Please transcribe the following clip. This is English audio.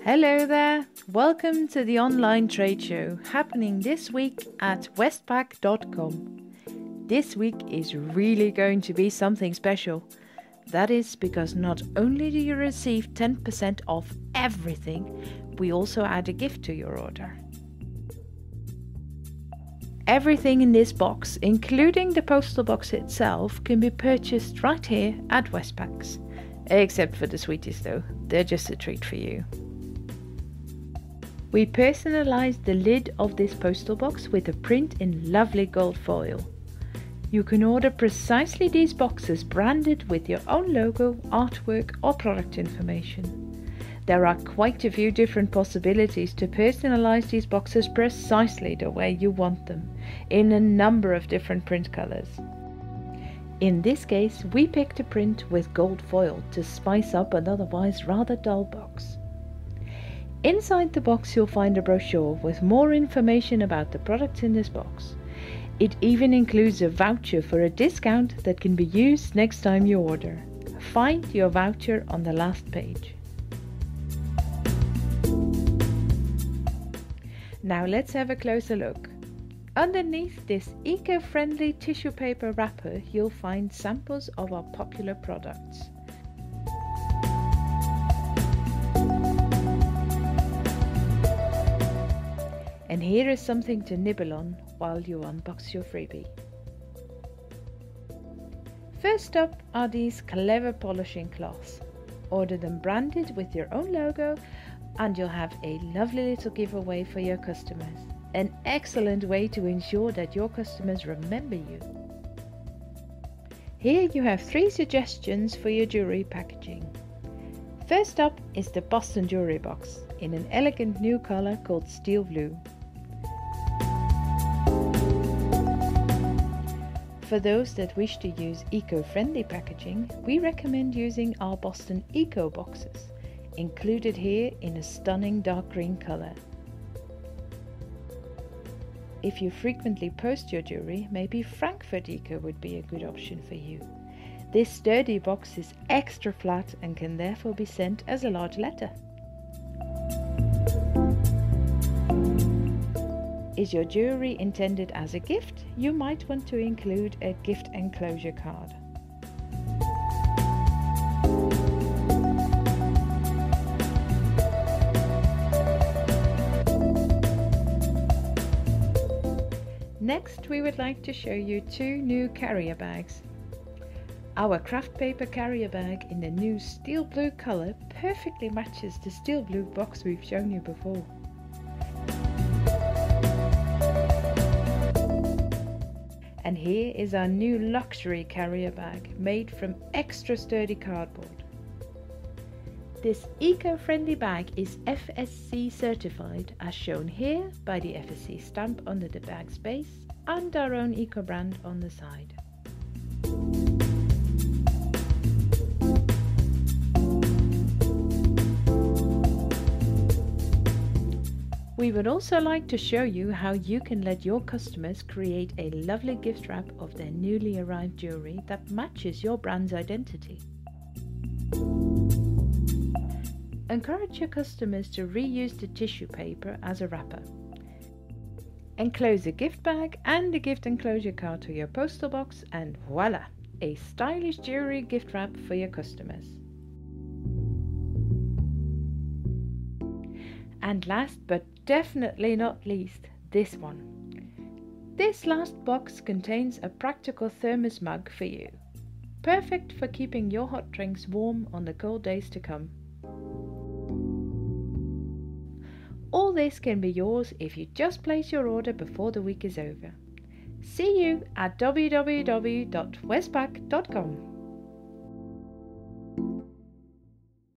Hello there! Welcome to the online trade show happening this week at westpack.com. This week is really going to be something special. That is because not only do you receive 10% off everything, we also add a gift to your order. Everything in this box, including the postal box itself, can be purchased right here at Westpack's. Except for the sweeties though, they're just a treat for you. We personalized the lid of this postal box with a print in lovely gold foil. You can order precisely these boxes branded with your own logo, artwork or product information. There are quite a few different possibilities to personalize these boxes precisely the way you want them, in a number of different print colors. In this case, we picked a print with gold foil to spice up an otherwise rather dull box. Inside the box you'll find a brochure with more information about the products in this box. It even includes a voucher for a discount that can be used next time you order. Find your voucher on the last page. Now let's have a closer look. Underneath this eco-friendly tissue paper wrapper you'll find samples of our popular products. And here is something to nibble on while you unbox your freebie. First up are these clever polishing cloths. Order them branded with your own logo and you'll have a lovely little giveaway for your customers. An excellent way to ensure that your customers remember you. Here you have 3 suggestions for your jewellery packaging. First up is the Boston jewellery box in an elegant new colour called steel blue. For those that wish to use eco-friendly packaging, we recommend using our Boston ECO boxes, included here in a stunning dark green colour. If you frequently post your jewellery, maybe Frankfurt ECO would be a good option for you. This sturdy box is extra flat and can therefore be sent as a large letter. Is your jewellery intended as a gift? You might want to include a gift enclosure card. Next, we would like to show you 2 new carrier bags. Our craft paper carrier bag in the new steel blue colour perfectly matches the steel blue box we've shown you before. And here is our new luxury carrier bag made from extra sturdy cardboard. This eco-friendly bag is FSC certified as shown here by the FSC stamp under the bag's base and our own eco brand on the side. We would also like to show you how you can let your customers create a lovely gift wrap of their newly arrived jewellery that matches your brand's identity. Encourage your customers to reuse the tissue paper as a wrapper. Enclose a gift bag and a gift enclosure card to your postal box and voila! A stylish jewellery gift wrap for your customers. And last but definitely not least, this one. This last box contains a practical thermos mug for you. Perfect for keeping your hot drinks warm on the cold days to come. All this can be yours if you just place your order before the week is over. See you at www.westpack.com.